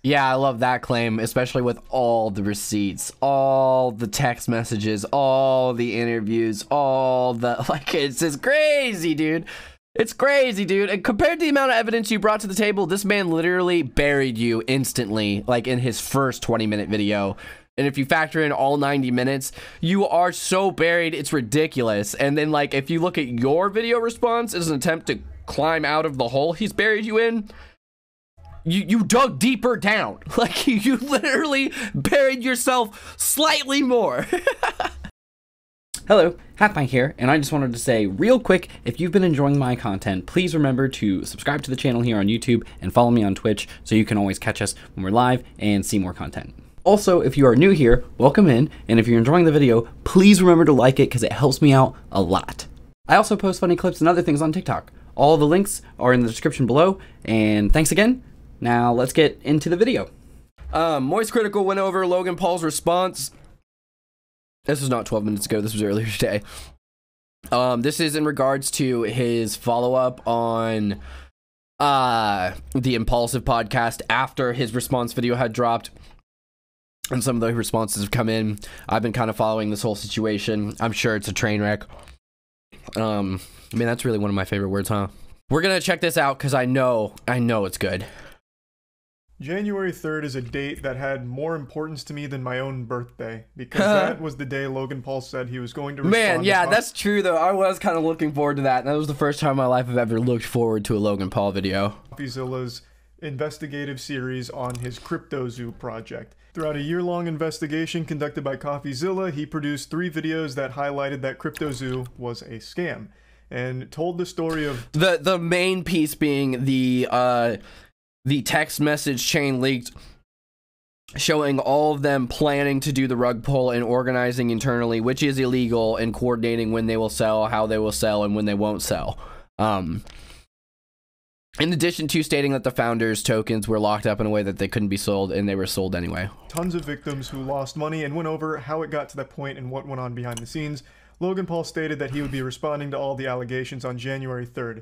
Yeah, I love that claim, especially with all the receipts, all the text messages, all the interviews, all the, like, it's just crazy, dude. It's crazy, dude. And compared to the amount of evidence you brought to the table, this man literally buried you instantly, like in his first 20-minute video. And if you factor in all 90 minutes, you are so buried, it's ridiculous. And then, like, if you look at your video response as an attempt to climb out of the hole he's buried you in, you dug deeper down. Like, you literally buried yourself slightly more. Hello, HalfPint here, and I just wanted to say real quick, if you've been enjoying my content, please remember to subscribe to the channel here on YouTube and follow me on Twitch so you can always catch us when we're live and see more content. Also, if you are new here, welcome in, and if you're enjoying the video, please remember to like it because it helps me out a lot. I also post funny clips and other things on TikTok. All the links are in the description below, and thanks again. Now let's get into the video. Moist Critical went over Logan Paul's response. This was not 12 minutes ago, this was earlier today. This is in regards to his follow-up on the Impulsive podcast after his response video had dropped. And some of the responses have come in. I've been kind of following this whole situation. I'm sure it's a train wreck. I mean, that's really one of my favorite words, huh? We're gonna check this out because I know it's good. January 3rd is a date that had more importance to me than my own birthday, because that was the day Logan Paul said he was going to respond. Man, yeah, that's true, though. I was kind of looking forward to that. That was the first time in my life I've ever looked forward to a Logan Paul video. CoffeeZilla's investigative series on his CryptoZoo project. Throughout a year-long investigation conducted by CoffeeZilla, he produced 3 videos that highlighted that CryptoZoo was a scam, and told the story of... The main piece being the text message chain leaked showing all of them planning to do the rug pull and organizing internally, which is illegal, and coordinating when they will sell, how they will sell, and when they won't sell. In addition to stating that the founders' tokens were locked up in a way that they couldn't be sold, and they were sold anyway. Tons of victims who lost money, and went over how it got to that point and what went on behind the scenes. Logan Paul stated that he would be responding to all the allegations on January 3rd.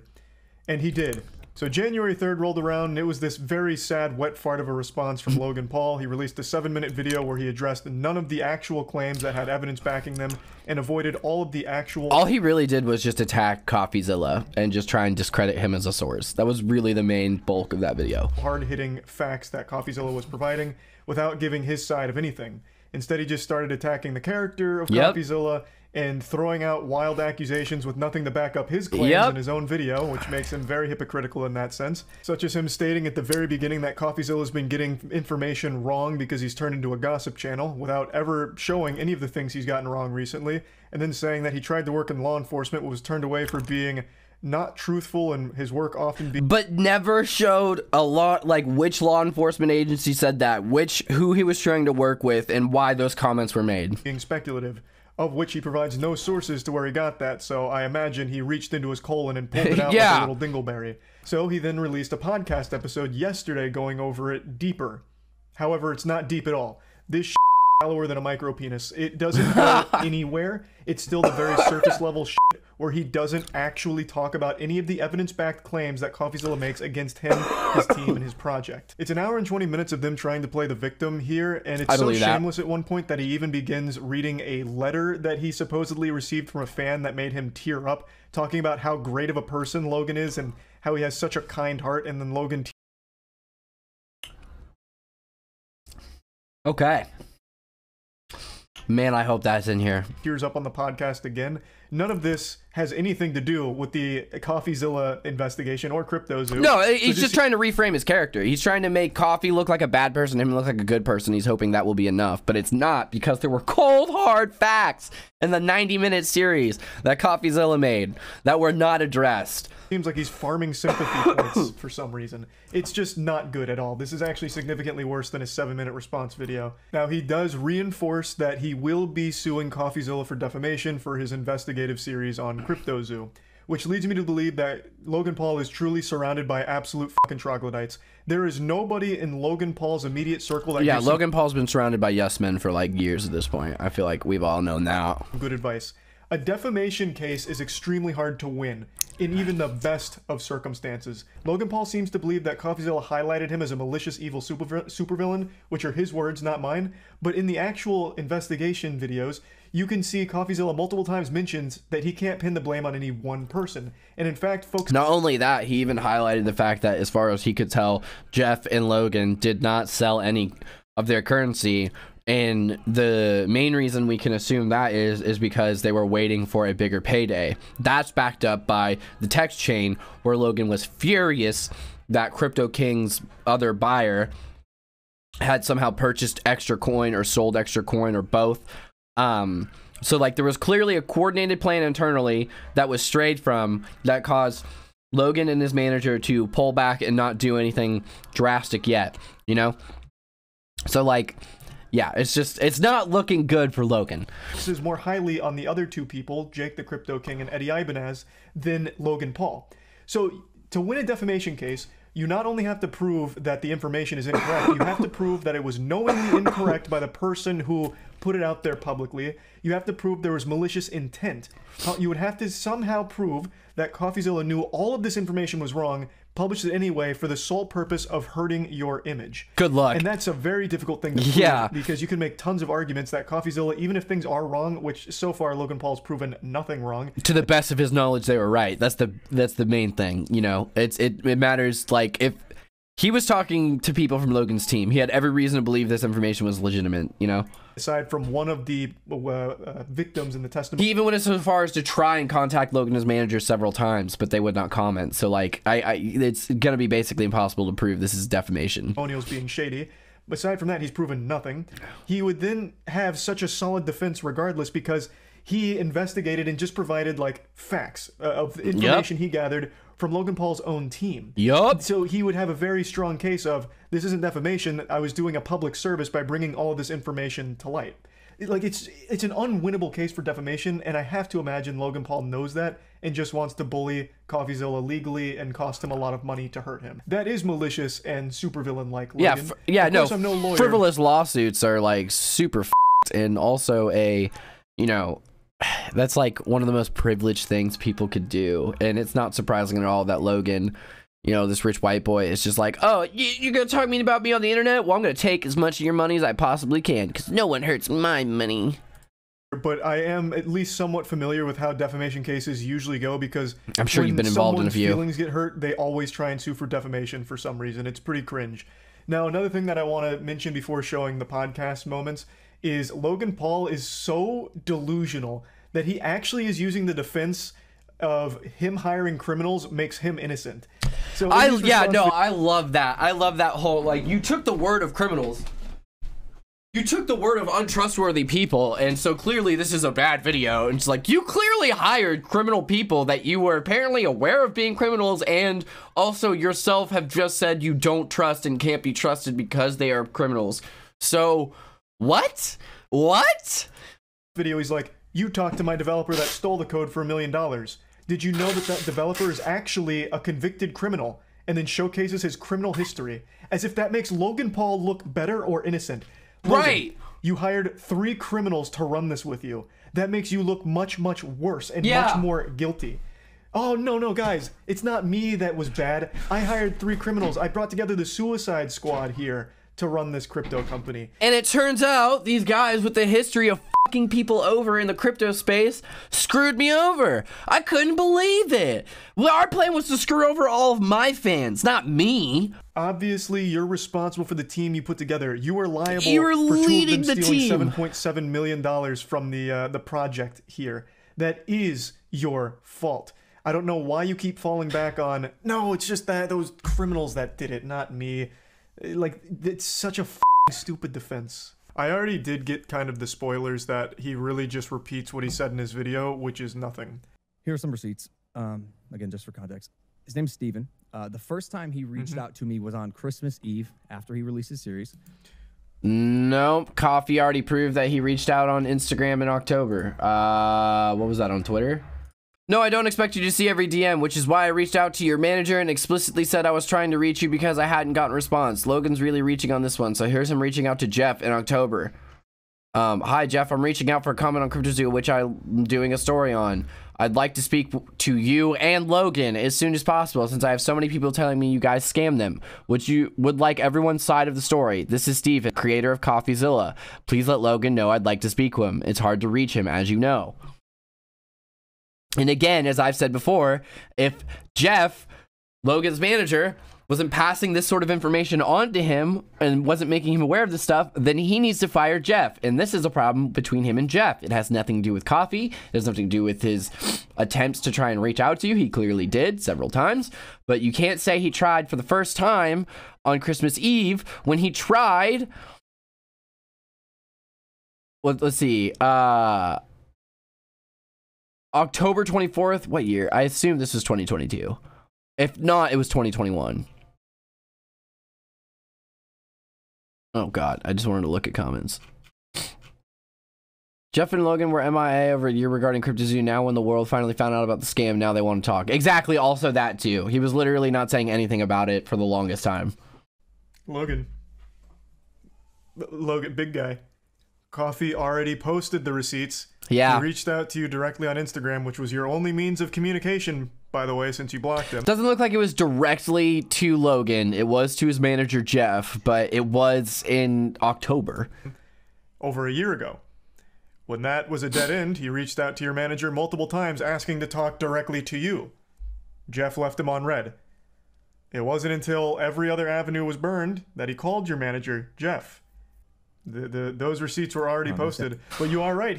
And he did. So January 3rd rolled around, and it was this very sad wet fart of a response from Logan Paul. He released a 7-minute video where he addressed none of the actual claims that had evidence backing them, and avoided all of the actual... All he really did was just attack CoffeeZilla and just try and discredit him as a source. That was really the main bulk of that video. Hard-hitting facts that CoffeeZilla was providing without giving his side of anything. Instead, he just started attacking the character of CoffeeZilla and throwing out wild accusations with nothing to back up his claims in his own video, which makes him very hypocritical in that sense. Such as him stating at the very beginning that CoffeeZilla's been getting information wrong because he's turned into a gossip channel, without ever showing any of the things he's gotten wrong recently, and then saying that he tried to work in law enforcement but was turned away for being not truthful and his work often being... But never showed a lot, like, which law enforcement agency said that, who he was trying to work with, and why those comments were made. Being speculative. Of which he provides no sources to where he got that, so I imagine he reached into his colon and pulled it out like a little dingleberry. So he then released a podcast episode yesterday going over it deeper. However, it's not deep at all. This shit is shallower than a micro penis. It doesn't go anywhere. It's still the very surface level shit where he doesn't actually talk about any of the evidence-backed claims that CoffeeZilla makes against him, his team, and his project. It's an hour and 20 minutes of them trying to play the victim here, and it's so shameless at one point that he even begins reading a letter that he supposedly received from a fan that made him tear up, talking about how great of a person Logan is and how he has such a kind heart, and then Logan... Okay. Man, I hope that's in here. Tears up on the podcast again. None of this has anything to do with the CoffeeZilla investigation or CryptoZoo. No, he's just trying to reframe his character. He's trying to make Coffee look like a bad person, him look like a good person. He's hoping that will be enough, but it's not, because there were cold, hard facts in the 90-minute series that CoffeeZilla made that were not addressed. Seems like he's farming sympathy points for some reason. It's just not good at all. This is actually significantly worse than his 7-minute response video. Now, he does reinforce that he will be suing CoffeeZilla for defamation for his investigative series on CryptoZoo, which leads me to believe that Logan Paul is truly surrounded by absolute fucking troglodytes. There is nobody in Logan Paul's immediate circle that Logan Paul's been surrounded by yes men for like years at this point. I feel like we've all known that. Good advice. A defamation case is extremely hard to win in even the best of circumstances. Logan Paul seems to believe that CoffeeZilla highlighted him as a malicious, evil supervillain, which are his words, not mine. But in the actual investigation videos, you can see CoffeeZilla multiple times mentions that he can't pin the blame on any one person. And in fact, folks... Not only that, he even highlighted the fact that, as far as he could tell, Jeff and Logan did not sell any of their currency. And the main reason we can assume that is because they were waiting for a bigger payday. That's backed up by the text chain where Logan was furious that Crypto King's other buyer had somehow purchased extra coin or sold extra coin or both. So like there was clearly a coordinated plan internally that was strayed from, that caused Logan and his manager to pull back and not do anything drastic yet, you know? So like, yeah, it's not looking good for Logan. This is more highly on the other two people, Jake the Crypto King and Eddie Ibanez, than Logan Paul. So to win a defamation case, you not only have to prove that the information is incorrect, you have to prove that it was knowingly incorrect by the person who put it out there publicly. You have to prove there was malicious intent. You would have to somehow prove that CoffeeZilla knew all of this information was wrong, published it anyway for the sole purpose of hurting your image. Good luck. And that's a very difficult thing to prove. Yeah. Because you can make tons of arguments that CoffeeZilla, even if things are wrong, which so far Logan Paul's proven nothing wrong. To the best of his knowledge, they were right. That's the main thing, you know. It matters. Like, if he was talking to people from Logan's team, he had every reason to believe this information was legitimate, you know. Aside from one of the victims in the testimony. He even went so far as to try and contact Logan's manager several times, but they would not comment. So like, it's gonna be basically impossible to prove this is defamation. O'Neill's being shady. Aside from that, he's proven nothing. He would then have such a solid defense regardless, because he investigated and just provided like facts of information he gathered from Logan Paul's own team. Yup. So he would have a very strong case of, this isn't defamation, I was doing a public service by bringing all of this information to light. Like, it's an unwinnable case for defamation, and I have to imagine Logan Paul knows that and just wants to bully CoffeeZilla legally and cost him a lot of money to hurt him. That is malicious and supervillain-like, Logan. Yeah, of course, I'm no lawyer. Frivolous lawsuits are like super f***ed, and also you know, that's like one of the most privileged things people could do. And it's not surprising at all that Logan, you know, this rich white boy, is just like, oh, you're gonna talk about me on the internet? Well, I'm gonna take as much of your money as I possibly can, because no one hurts my money. But I am at least somewhat familiar with how defamation cases usually go, because I'm sure you've been involved in a few. When someone's feelings get hurt, they always try and sue for defamation for some reason. It's pretty cringe. Now, another thing that I want to mention before showing the podcast moments is Logan Paul is so delusional that he actually is using the defense of him hiring criminals makes him innocent. So I love that. I love that whole, like, you took the word of criminals. You took the word of untrustworthy people, and so clearly this is a bad video. And it's like, you clearly hired criminal people that you were apparently aware of being criminals, and also yourself have just said you don't trust and can't be trusted because they are criminals. So, what? What? Video, he's like, you talked to my developer that stole the code for $1 million. Did you know that that developer is actually a convicted criminal? And then showcases his criminal history, as if that makes Logan Paul look better or innocent. Logan, right. You hired 3 criminals to run this with you. That makes you look much, much worse and much more guilty. Oh, no, guys. It's not me that was bad. I hired 3 criminals. I brought together the Suicide Squad here to run this crypto company. And it turns out these guys with the history of fucking people over in the crypto space screwed me over. I couldn't believe it. Well, our plan was to screw over all of my fans, not me. Obviously, you're responsible for the team you put together. You are liable You were for 2 leading of them the stealing team. $7.7 million from the project here. That is your fault. I don't know why you keep falling back on, no, it's just that those criminals that did it, not me. Like, it's such a stupid defense. I already did get kind of the spoilers that he really just repeats what he said in his video, which is nothing. Here are some receipts. Again, just for context. His name's Steven. The first time he reached out to me was on Christmas Eve after he released his series. Nope. Coffee already proved that he reached out on Instagram in October. What was that, on Twitter? No, I don't expect you to see every DM, which is why I reached out to your manager and explicitly said I was trying to reach you because I hadn't gotten a response. Logan's really reaching on this one, so here's him reaching out to Jeff in October. Hi, Jeff. I'm reaching out for a comment on CryptoZoo, which I'm doing a story on. I'd like to speak to you and Logan as soon as possible, since I have so many people telling me you guys scam them. Would like everyone's side of the story. This is Steven, creator of CoffeeZilla. Please let Logan know I'd like to speak with him. It's hard to reach him, as you know. And again, as I've said before, if Jeff, Logan's manager, wasn't passing this sort of information on to him and wasn't making him aware of this stuff, then he needs to fire Jeff. And this is a problem between him and Jeff. It has nothing to do with coffee. It has nothing to do with his attempts to try and reach out to you. He clearly did several times. But you can't say he tried for the first time on Christmas Eve when he tried... Let's see. October 24th. What year? I assume this was 2022. If not, it was 2021. Oh god, I just wanted to look at comments. Jeff and Logan were MIA over a year regarding CryptoZoo. Now when the world finally found out about the scam, now they want to talk. Exactly, also that too. He was literally not saying anything about it for the longest time. Logan, big guy. Coffee already posted the receipts. Yeah. He reached out to you directly on Instagram, which was your only means of communication, by the way, since you blocked him. Doesn't look like it was directly to Logan. It was to his manager, Jeff, but it was in October. Over a year ago. When that was a dead end, he reached out to your manager multiple times asking to talk directly to you. Jeff left him on red. It wasn't until every other avenue was burned that he called your manager, Jeff. Those receipts were already posted, but you are right.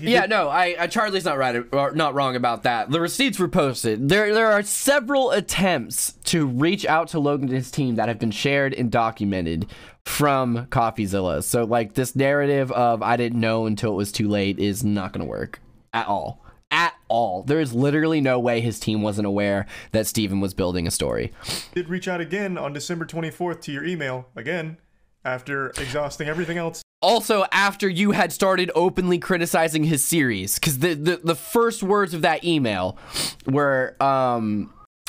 Charlie's not right, or not wrong about that. The receipts were posted. There are several attempts to reach out to Logan and his team that have been shared and documented from CoffeeZilla. So like this narrative of I didn't know until it was too late is not going to work at all. At all. There is literally no way his team wasn't aware that Steven was building a story. Did reach out again on December 24th to your email again after exhausting everything else. Also, after you had started openly criticizing his series, because the first words of that email were,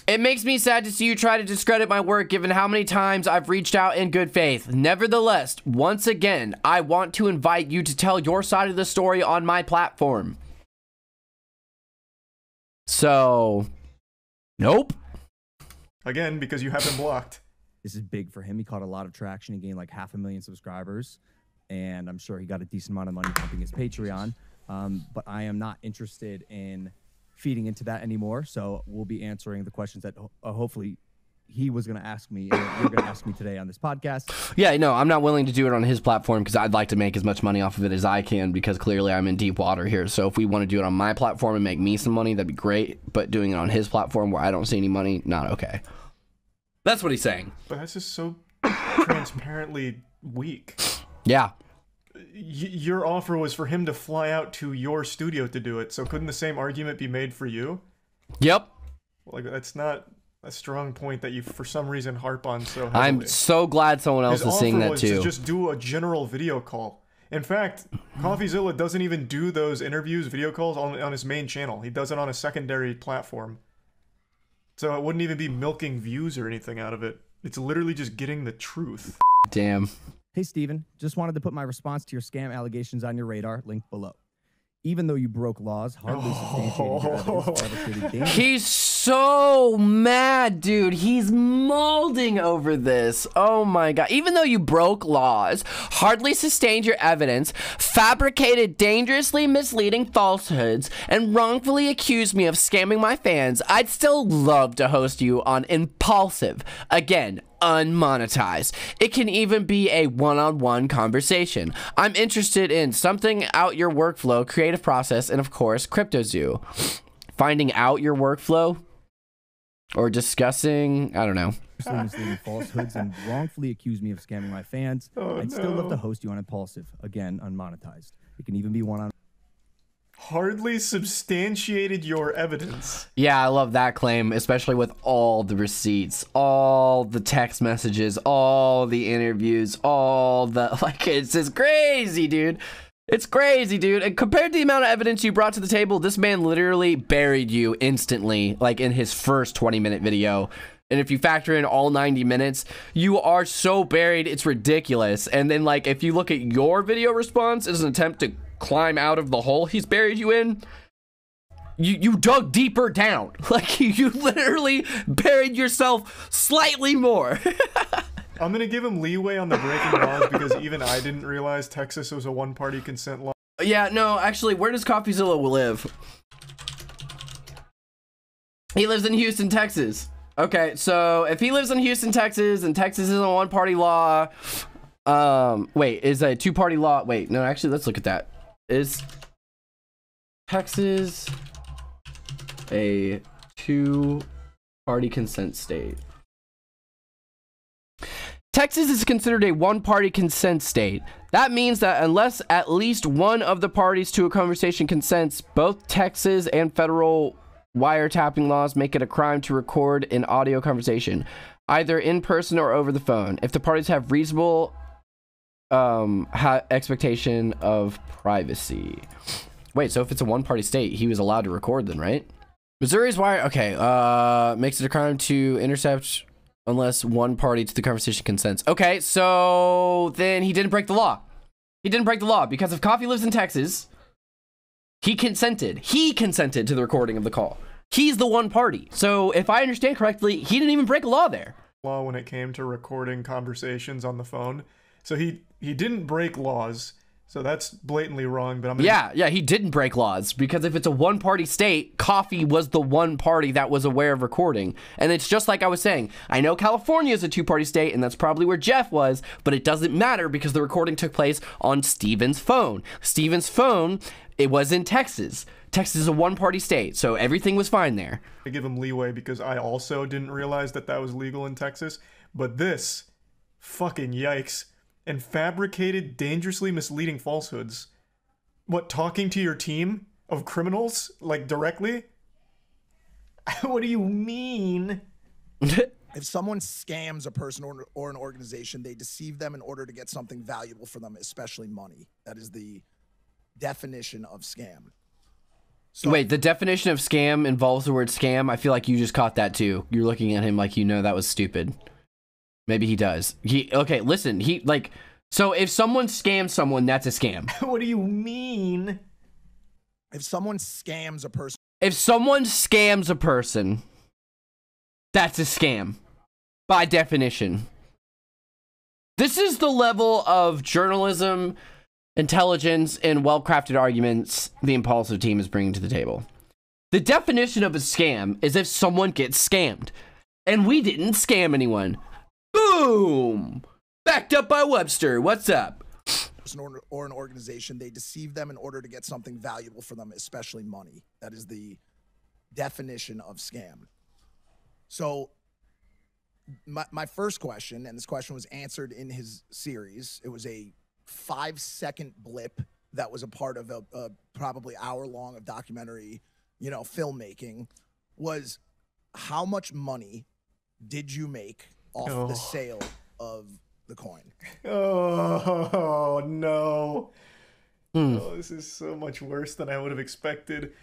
it makes me sad to see you try to discredit my work given how many times I've reached out in good faith. Nevertheless, once again, I want to invite you to tell your side of the story on my platform. So, nope. Again, because you have him blocked. This is big for him. He caught a lot of traction. He gained like 500,000 subscribers. And I'm sure he got a decent amount of money pumping his Patreon. But I am not interested in feeding into that anymore. So we'll be answering the questions that hopefully he was going to ask me and you're going to ask me today on this podcast. Yeah, no, I'm not willing to do it on his platform because I'd like to make as much money off of it as I can because clearly I'm in deep water here. So if we want to do it on my platform and make me some money, that'd be great. But doing it on his platform where I don't see any money, not okay. That's what he's saying. But that's just so transparently weak. Yeah. Your offer was for him to fly out to your studio to do it, so couldn't the same argument be made for you? Yep. Like, that's not a strong point that you, for some reason, harp on so heavily. I'm so glad someone else is seeing that too. His offer was to just do a general video call. In fact, CoffeeZilla doesn't even do those interviews, video calls, on his main channel. He does it on a secondary platform. So it wouldn't even be milking views or anything out of it. It's literally just getting the truth. Damn. Hey, Steven, just wanted to put my response to your scam allegations on your radar, linked below. Even though you broke laws, hardly substantiating your evidence fabricated dangers. He's so mad, dude. He's molding over this. Oh my god. Even though you broke laws, hardly sustained your evidence, fabricated dangerously misleading falsehoods, and wrongfully accused me of scamming my fans, I'd still love to host you on Impulsive. Again, unmonetized. It can even be a one-on-one conversation. I'm interested in something out your workflow, creative process, and of course, CryptoZoo. Finding out your workflow or discussing, I don't know. Misleading falsehoods and wrongfully accused me of scamming my fans. I'd still love to host you on Impulsive. Again, unmonetized. It can even be one-on-one. Hardly substantiated your evidence. Yeah, I love that claim, especially with all the receipts, all the text messages, all the interviews, all the, like, it's just crazy, dude. It's crazy, dude. And compared to the amount of evidence you brought to the table, this man literally buried you instantly, like in his first 20-minute video. And if you factor in all 90 minutes, you are so buried, it's ridiculous. And then, like, if you look at your video response as an attempt to climb out of the hole he's buried you in. You dug deeper down. Like, you literally buried yourself slightly more. I'm gonna give him leeway on the breaking laws because even I didn't realize Texas was a one-party consent law. Yeah, no, actually, where does CoffeeZilla live? He lives in Houston, Texas. Okay, so if he lives in Houston, Texas, and Texas is a one-party law, wait, is a two-party law? Wait, no, actually, let's look at that. Is Texas a two-party consent state? Texas is considered a one-party consent state. That means that unless at least one of the parties to a conversation consents, both Texas and federal wiretapping laws make it a crime to record an audio conversation, either in person or over the phone, if the parties have reasonable expectation of privacy. Wait, so if it's a one-party state, he was allowed to record then, right? Missouri's wire, okay, makes it a crime to intercept unless one party to the conversation consents. Okay, so then he didn't break the law. He didn't break the law because if Coffee lives in Texas, he consented. He consented to the recording of the call. He's the one party. So if I understand correctly, he didn't even break a law there. Law when it came to recording conversations on the phone. So he didn't break laws. So that's blatantly wrong, but I'm gonna... Yeah, he didn't break laws because if it's a one-party state, Coffee was the one party that was aware of recording. And it's just like I was saying, I know California is a two-party state, and that's probably where Jeff was, but it doesn't matter because the recording took place on Steven's phone. Steven's phone, it was in Texas. Texas is a one-party state, so everything was fine there. I give him leeway because I also didn't realize that that was legal in Texas, but this, fucking yikes. And fabricated, dangerously misleading falsehoods. What, talking to your team of criminals? Like, directly? What do you mean? If someone scams a person or an organization, they deceive them in order to get something valuable for them, especially money. That is the definition of scam. So, wait, the definition of scam involves the word scam? I feel like you just caught that too. You're looking at him like you know that was stupid. Maybe he does. Okay, listen, so if someone scams someone, that's a scam. What do you mean? If someone scams a person. If someone scams a person, that's a scam. By definition. This is the level of journalism, intelligence, and well-crafted arguments the Impulsive team is bringing to the table. The definition of a scam is if someone gets scammed. And we didn't scam anyone. Boom! Backed up by Webster. What's up? Or an organization, they deceive them in order to get something valuable for them, especially money. That is the definition of scam. So my first question, and this question was answered in his series, it was a 5-second blip that was a part of a probably hour-long of documentary, filmmaking, was how much money did you make off the sale of the coin? Oh, no. Oh, this is so much worse than I would have expected.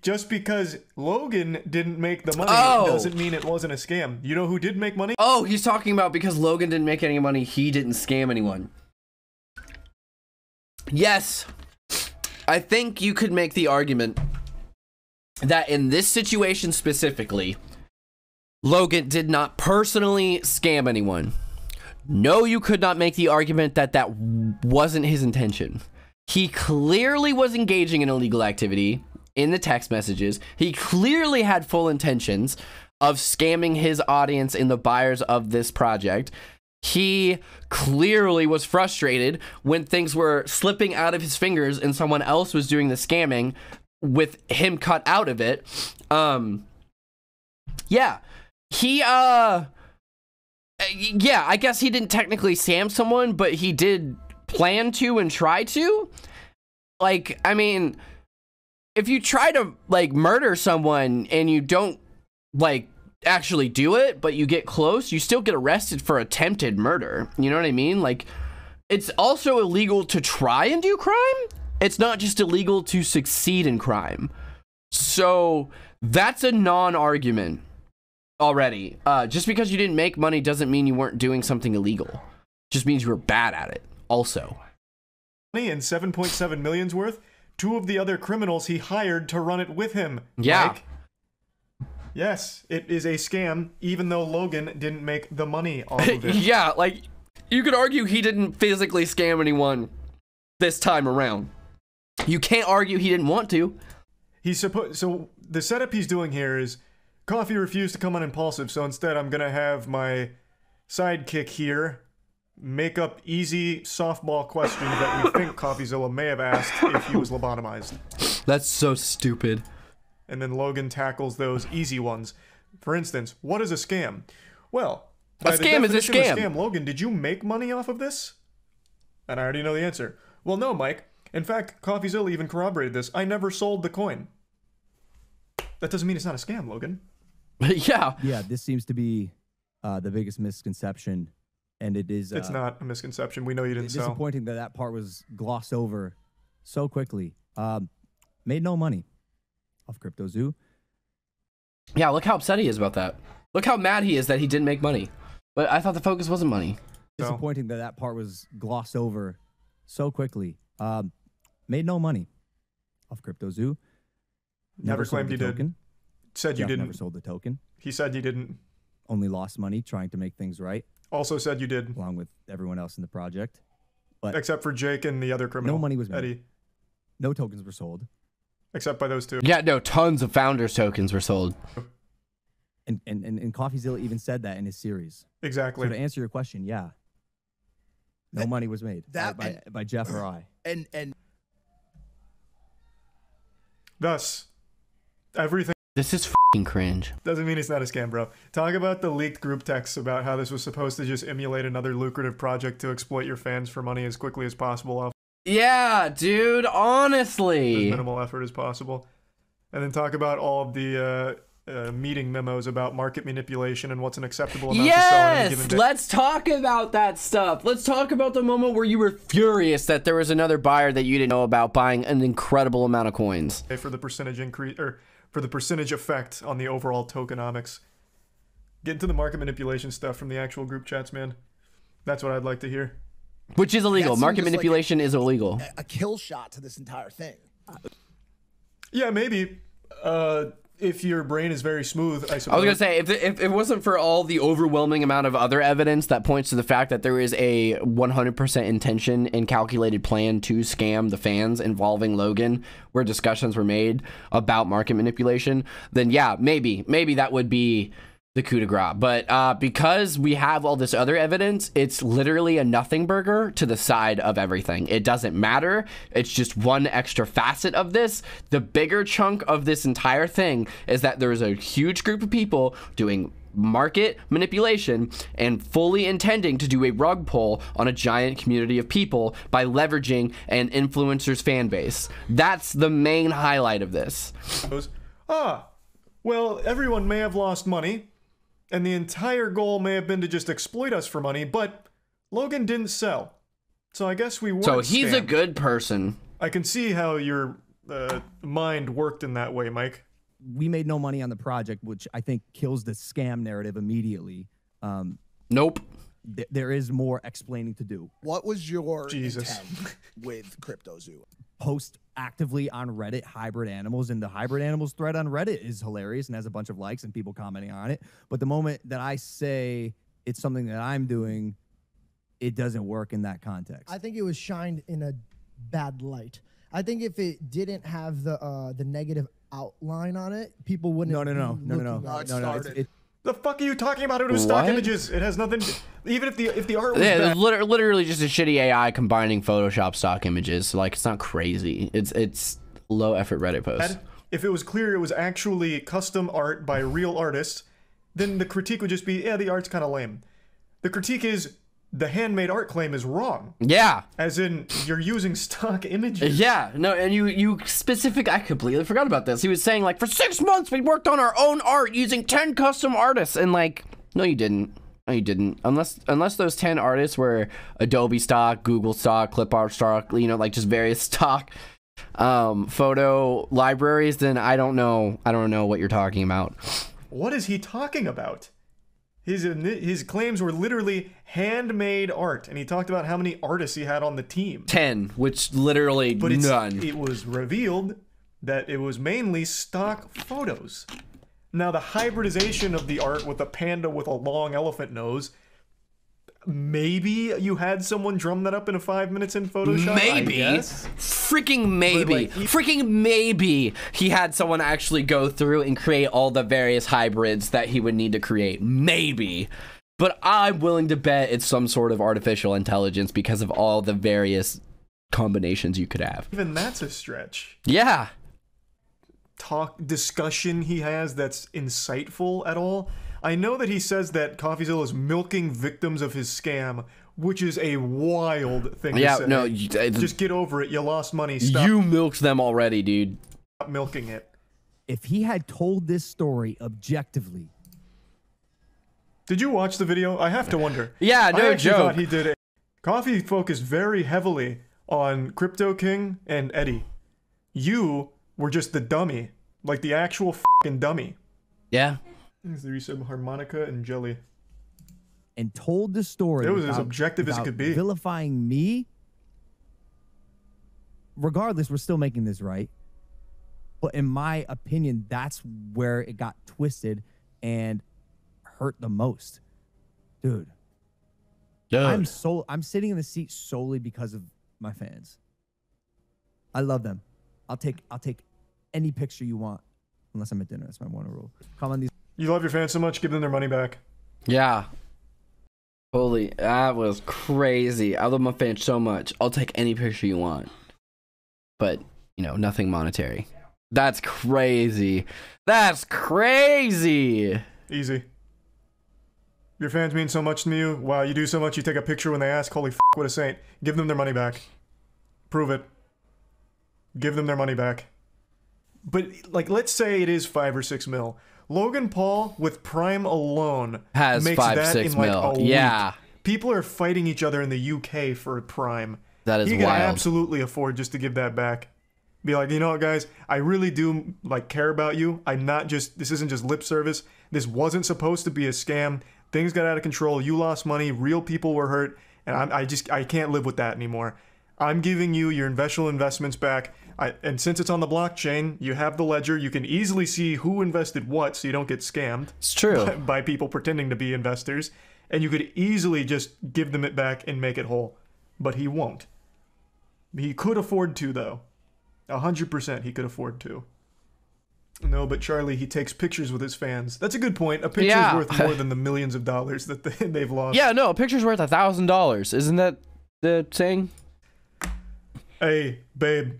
Just because Logan didn't make the money doesn't mean it wasn't a scam. You know who did make money? Oh, he's talking about because Logan didn't make any money, he didn't scam anyone. Yes. I think you could make the argument that in this situation specifically, Logan did not personally scam anyone. No, you could not make the argument that that wasn't his intention. He clearly was engaging in illegal activity in the text messages. He clearly had full intentions of scamming his audience and the buyers of this project. He clearly was frustrated when things were slipping out of his fingers and someone else was doing the scamming with him cut out of it. Yeah. Yeah, I guess he didn't technically scam someone, but he did plan to and try to. Like, I mean, if you try to, like, murder someone and you don't, like, actually do it, but you get close, you still get arrested for attempted murder. You know what I mean? Like, it's also illegal to try and do crime. It's not just illegal to succeed in crime. So that's a non-argument. Already. Just because you didn't make money doesn't mean you weren't doing something illegal. Just means you were bad at it also. and 7.7 million's worth. 2 of the other criminals he hired to run it with him. Yeah. Mike. Yes, it is a scam, even though Logan didn't make the money off of it. Yeah, like, you could argue he didn't physically scam anyone this time around. You can't argue he didn't want to. So the setup he's doing here is Coffee refused to come on Impulsive, so instead I'm gonna have my sidekick here make up easy softball questions that we think CoffeeZilla may have asked if he was lobotomized. That's so stupid. And then Logan tackles those easy ones. For instance, what is a scam? Well, a scam is a scam. Logan, did you make money off of this? And I already know the answer. Well, no, Mike. In fact, CoffeeZilla even corroborated this. I never sold the coin. That doesn't mean it's not a scam, Logan. Yeah. Yeah, this seems to be the biggest misconception, and it is. It's not a misconception. We know you didn't sell. Disappointing that part was glossed over so quickly. Made no money off CryptoZoo. Yeah, look how upset he is about that. Look how mad he is that he didn't make money. But I thought the focus wasn't money. Disappointing that part was glossed over so quickly. Made no money off CryptoZoo. Never claimed he did. Said you didn't. Never sold the token. He said you didn't. Only lost money trying to make things right. Also said you did. Along with everyone else in the project. But except for Jake and the other criminal. No money was made. Eddie. No tokens were sold. Except by those 2. Yeah, no, tons of Founders tokens were sold. And CoffeeZilla even said that in his series. Exactly. So to answer your question, yeah. No money was made by Jeff or I. And thus, everything. This is f***ing cringe. Doesn't mean it's not a scam, bro. Talk about the leaked group texts about how this was supposed to just emulate another lucrative project to exploit your fans for money as quickly as possible off. Yeah, dude, honestly. As minimal effort as possible. And then talk about all of the meeting memos about market manipulation and what's an acceptable amount to sell in a given day. Let's talk about that stuff. Let's talk about the moment where you were furious that there was another buyer that you didn't know about buying an incredible amount of coins. For the percentage increase, or for the percentage effect on the overall tokenomics. Get into the market manipulation stuff from the actual group chats, man. That's what I'd like to hear. Which is illegal. Market manipulation is illegal. A kill shot to this entire thing. Yeah, maybe. If your brain is very smooth, I suppose. I was gonna say, if it wasn't for all the overwhelming amount of other evidence that points to the fact that there is a 100% intention and calculated plan to scam the fans involving Logan, where discussions were made about market manipulation, then yeah, maybe that would be the coup de grace. But because we have all this other evidence, it's literally a nothing burger to the side of everything. It doesn't matter. It's just one extra facet of this. The bigger chunk of this entire thing is that there is a huge group of people doing market manipulation and fully intending to do a rug pull on a giant community of people by leveraging an influencer's fan base. That's the main highlight of this. Well, everyone may have lost money, and the entire goal may have been to just exploit us for money, but Logan didn't sell. So I guess we weren't So he's scammed. a good person. I can see how your mind worked in that way, Mike. We made no money on the project, which I think kills the scam narrative immediately. Nope. There is more explaining to do. What was your Jesus. intent with CryptoZoo? Post actively on Reddit hybrid animals, and the hybrid animals thread on Reddit is hilarious and has a bunch of likes and people commenting on it. But the moment that I say it's something that I'm doing, it doesn't work in that context. I think it was shined in a bad light. I think if it didn't have the negative outline on it, people wouldn't. No. The fuck are you talking about? It was stock images. It has nothing. Even if the art was bad. It's literally just a shitty AI combining Photoshop stock images. Like, it's not crazy. It's low effort Reddit post. If it was clear it was actually custom art by real artists, then the critique would just be, yeah, the art's kind of lame. The critique is the handmade art claim is wrong. Yeah. As in, you're using stock images. Yeah, no, and you I completely forgot about this. He was saying, like, for 6 months we worked on our own art using 10 custom artists, and like, no you didn't. No you didn't. Unless those 10 artists were Adobe stock, Google stock, clip art stock, you know, like just various stock photo libraries, then I don't know what you're talking about. What is he talking about? His claims were literally handmade art, and he talked about how many artists he had on the team. 10, which literally none. It was revealed that it was mainly stock photos. Now, the hybridization of the art with a panda with a long elephant nose, maybe you had someone drum that up in 5 minutes in Photoshop. Maybe. Freaking maybe. Freaking maybe he had someone actually go through and create all the various hybrids that he would need to create. Maybe. But I'm willing to bet it's some sort of artificial intelligence because of all the various combinations you could have. Even that's a stretch. Yeah. Discussion he has that's insightful at all. I know that he says that CoffeeZilla is milking victims of his scam, which is a wild thing to say. No, just get over it. You lost money. Stop. You milked them already, dude. Stop milking it. If he had told this story objectively. Did you watch the video? I have to wonder. Yeah, no I actually joke. thought he did it. Coffee focused very heavily on Crypto King and Eddie. You were just the dummy, like the actual fucking dummy. Yeah. There you said harmonica and jelly. And told the story. It was as objective as it could be. Vilifying me. Regardless, we're still making this right. But in my opinion, that's where it got twisted and hurt the most. Dude. I'm sitting in the seat solely because of my fans. I love them. I'll take any picture you want. Unless I'm at dinner. That's my one rule. Come on these. You love your fans so much, give them their money back. Yeah. Holy, that was crazy. I love my fans so much. I'll take any picture you want. But, you know, nothing monetary. That's crazy. That's crazy. Easy. Your fans mean so much to you. Wow, you do so much, you take a picture when they ask. Holy f***, what a saint. Give them their money back. Prove it. Give them their money back. But, like, let's say it is 5 or 6 mil. Logan Paul, with Prime alone, has makes 5, that 6 in like mil. a week. Yeah. People are fighting each other in the UK for Prime. That is he can wild. absolutely afford just to give that back. Be like, you know what, guys? I really do like care about you. I'm not just. This isn't just lip service. This wasn't supposed to be a scam. Things got out of control. You lost money. Real people were hurt, and I can't live with that anymore. I'm giving you your initial investments back. And since it's on the blockchain, you have the ledger. You can easily see who invested what, so you don't get scammed. It's true. By people pretending to be investors. And you could easily just give them it back and make it whole. But he won't. He could afford to, though. 100% he could afford to. No, but Charlie, he takes pictures with his fans. That's a good point. A picture's worth more than the millions of dollars that they've lost. Yeah, no, a picture's worth $1,000. Isn't that the saying? Hey, babe.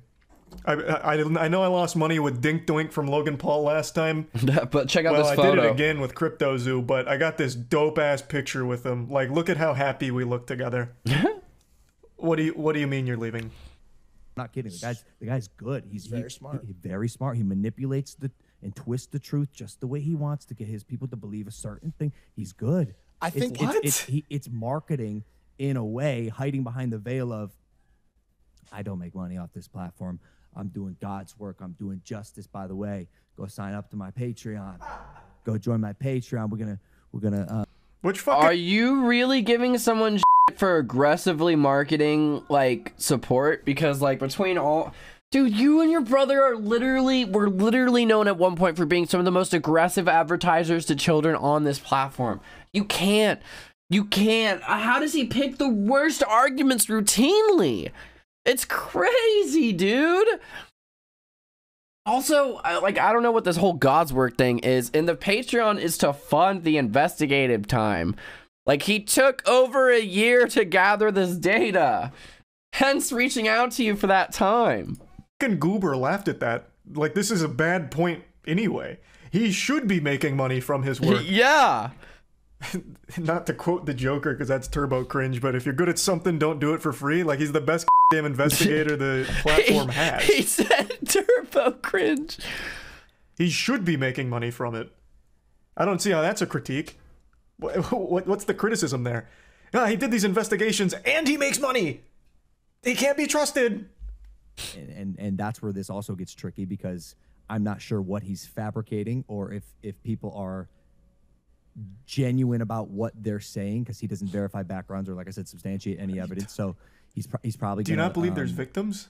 I know I lost money with Dink Doink from Logan Paul last time. But check out this photo. Well, I did it again with Crypto Zoo, but I got this dope-ass picture with him. Like, look at how happy we look together. What do you mean you're leaving? I'm not kidding. The guy's good. He's very smart. He's very smart. He manipulates and twists the truth just the way he wants to get his people to believe a certain thing. He's good. I think it's marketing in a way, hiding behind the veil of, I don't make money off this platform. I'm doing God's work. I'm doing justice. By the way, go sign up to my Patreon. Go join my Patreon. We're gonna. Which fucking? Are you really giving someone shit for aggressively marketing like support? Because like between all, dude, you and your brother were literally known at one point for being some of the most aggressive advertisers to children on this platform. You can't. How does he pick the worst arguments routinely? It's crazy, dude. Also, I don't know what this whole God's work thing is, and the Patreon is to fund the investigative time. Like, he took over a year to gather this data, hence reaching out to you for that time. Fucking Goober laughed at that. Like, this is a bad point anyway. He should be making money from his work. Yeah. Not to quote the Joker, because that's turbo cringe, but if you're good at something, don't do it for free. Like, he's the best damn investigator the platform has. He said turbo cringe. He should be making money from it. I don't see how that's a critique. What's the criticism there? He did these investigations and he makes money. He can't be trusted. And that's where this also gets tricky, because I'm not sure what he's fabricating, or if people are genuine about what they're saying because he doesn't verify backgrounds or, like I said, substantiate any evidence. So he's probably. Do you not believe there's victims?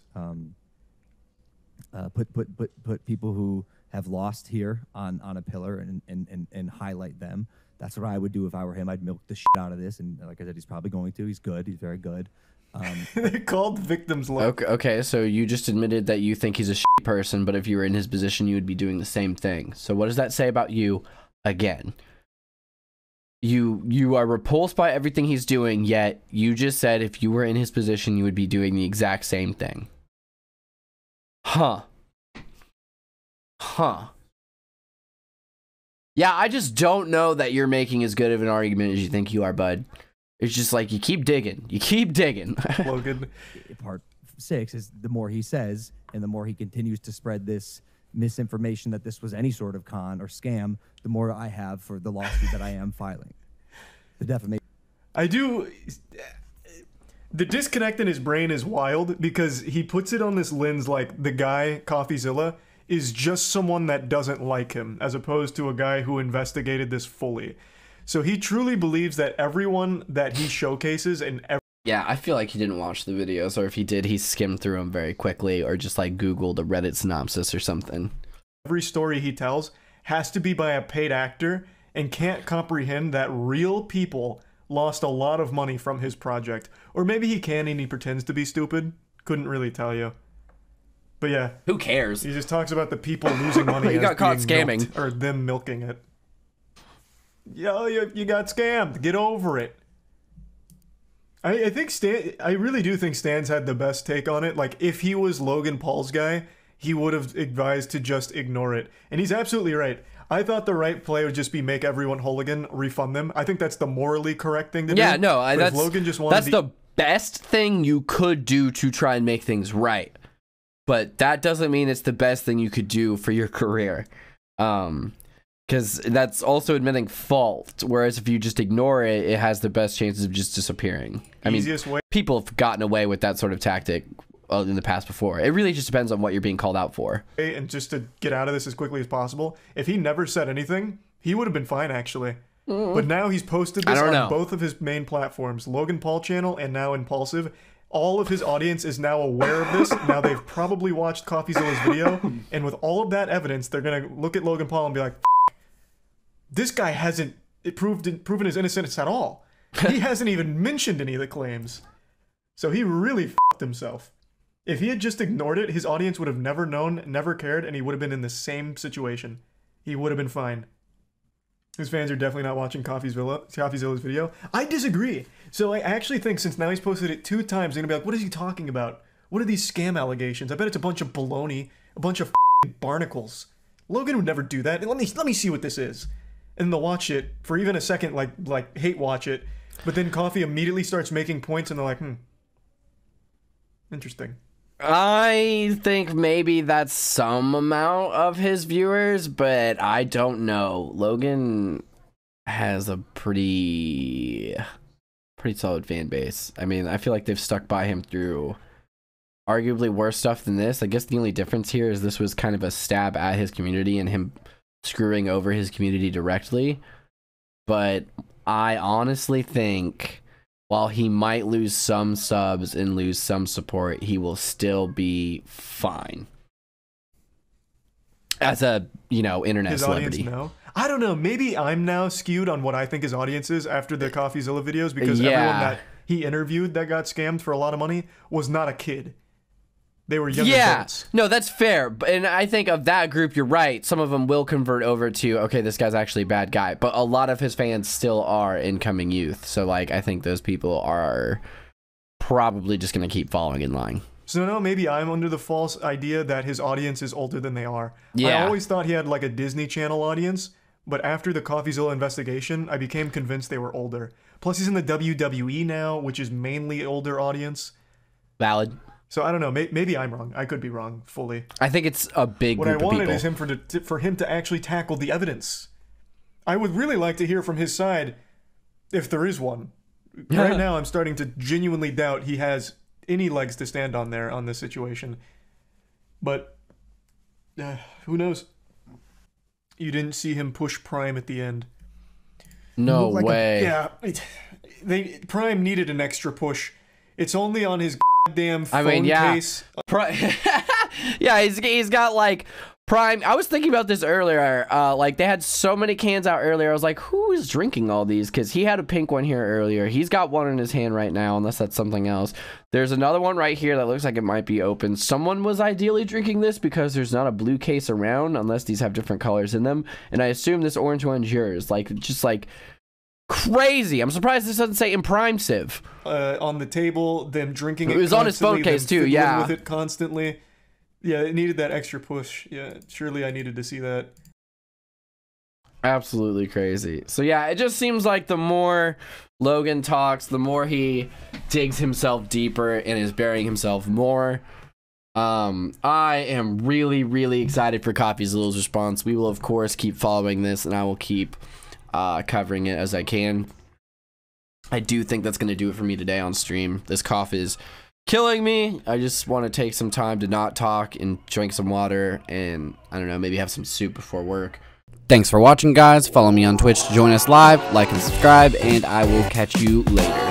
Put people who have lost here on a pillar and highlight them. That's what I would do if I were him. I'd milk the shit out of this, and like I said, he's probably going to. He's good. He's very good. They called victims. Okay, so you just admitted that you think he's a shit person, but if you were in his position, you would be doing the same thing. So what does that say about you? Again, you are repulsed by everything he's doing, yet you just said if you were in his position, you would be doing the exact same thing. Huh. Yeah, I just don't know that you're making as good of an argument as you think you are, bud. It's just like you keep digging. Logan. Part 6 is the more he says and the more he continues to spread this misinformation that this was any sort of con or scam, the more I have for the lawsuit that I am filing. The defamation. The disconnect in his brain is wild because he puts it on this lens like the guy, CoffeeZilla, is just someone that doesn't like him, as opposed to a guy who investigated this fully. So he truly believes that everyone that he showcases and yeah, I feel like he didn't watch the videos, or if he did, he skimmed through them very quickly, or just like Googled a Reddit synopsis or something. Every story he tells has to be by a paid actor and can't comprehend that real people lost a lot of money from his project. Or maybe he can and he pretends to be stupid. Couldn't really tell you. But yeah. Who cares? He just talks about the people losing money. He got caught scamming. Milked, or them milking it. Yo, you got scammed. Get over it. I think I really do think Stan's had the best take on it. Like, if he was Logan Paul's guy, he would have advised to just ignore it. And he's absolutely right. I thought the right play would just be make everyone hooligan, refund them. I think that's the morally correct thing to do. Yeah, no, that's Logan just wanted the best thing you could do to try and make things right. But that doesn't mean it's the best thing you could do for your career. Because that's also admitting fault. Whereas if you just ignore it, it has the best chances of just disappearing. I mean, people have gotten away with that sort of tactic in the past before. It really just depends on what you're being called out for. And just to get out of this as quickly as possible, if he never said anything, he would have been fine, actually. But now he's posted this on both of his main platforms, Logan Paul channel and now Impulsive. All of his audience is now aware of this. Now they've probably watched CoffeeZilla's video, and with all of that evidence, they're going to look at Logan Paul and be like, this guy hasn't proven his innocence at all. He hasn't even mentioned any of the claims. So he really f***ed himself. If he had just ignored it, his audience would have never known, never cared, and he would have been in the same situation. He would have been fine. His fans are definitely not watching CoffeeZilla's video. I disagree. So I actually think since now he's posted it 2 times, they're going to be like, what is he talking about? What are these scam allegations? I bet it's a bunch of baloney, a bunch of barnacles. Logan would never do that. Let me see what this is. And they'll watch it for even a second, like hate watch it. But then Coffee immediately starts making points and they're like, interesting. I think maybe that's some amount of his viewers, but I don't know. Logan has a pretty solid fan base. I mean, I feel like they've stuck by him through arguably worse stuff than this. I guess the only difference here is this was kind of a stab at his community and him screwing over his community directly. But I honestly think while he might lose some subs and lose some support, he will still be fine as a, internet his celebrity. Audience, no. I don't know. Maybe I'm now skewed on what I think his audience is after the CoffeeZilla videos, because everyone that he interviewed that got scammed for a lot of money was not a kid. They were young adults. No, that's fair. And I think of that group, you're right. Some of them will convert over to, okay, this guy's actually a bad guy. But a lot of his fans still are incoming youth. So, I think those people are probably just going to keep following in line. So, no, maybe I'm under the false idea that his audience is older than they are. Yeah. I always thought he had, a Disney Channel audience. But after the CoffeeZilla investigation, I became convinced they were older. Plus, he's in the WWE now, which is mainly older audience. Valid. So I don't know. Maybe I'm wrong. I could be wrong fully. I think it's a big group of people. What I wanted is for him to actually tackle the evidence. I would really like to hear from his side, if there is one. Right now, I'm starting to genuinely doubt he has any legs to stand on there on this situation. But who knows? You didn't see him push Prime at the end. No look like a- way. Yeah, Prime needed an extra push. It's only on his goddamn phone case. Yeah, he's got like Prime. I was thinking about this earlier. Like they had so many cans out earlier. I was like, who is drinking all these? Because he had a pink one here earlier. He's got one in his hand right now, unless that's something else. There's another one right here that looks like it might be open. Someone was ideally drinking this because there's not a blue case around, unless these have different colors in them. And I assume this orange one's yours. Like, just like crazy. I'm surprised this doesn't say in Prime Civ. On the table, them drinking it. It was on his phone case too. Yeah, with it constantly. Yeah, it needed that extra push. Yeah, surely I needed to see that. Absolutely crazy. So yeah, it just seems like the more Logan talks, the more he digs himself deeper and is burying himself more. I am really, really excited for CopyZilla's response. We will, of course, keep following this, and I will keep covering it as I can. I do think that's going to do it for me today on stream. This cough is killing me. I just want to take some time to not talk and drink some water and, I don't know, maybe have some soup before work. Thanks for watching, guys. Follow me on Twitch to join us live, like and subscribe, and I will catch you later.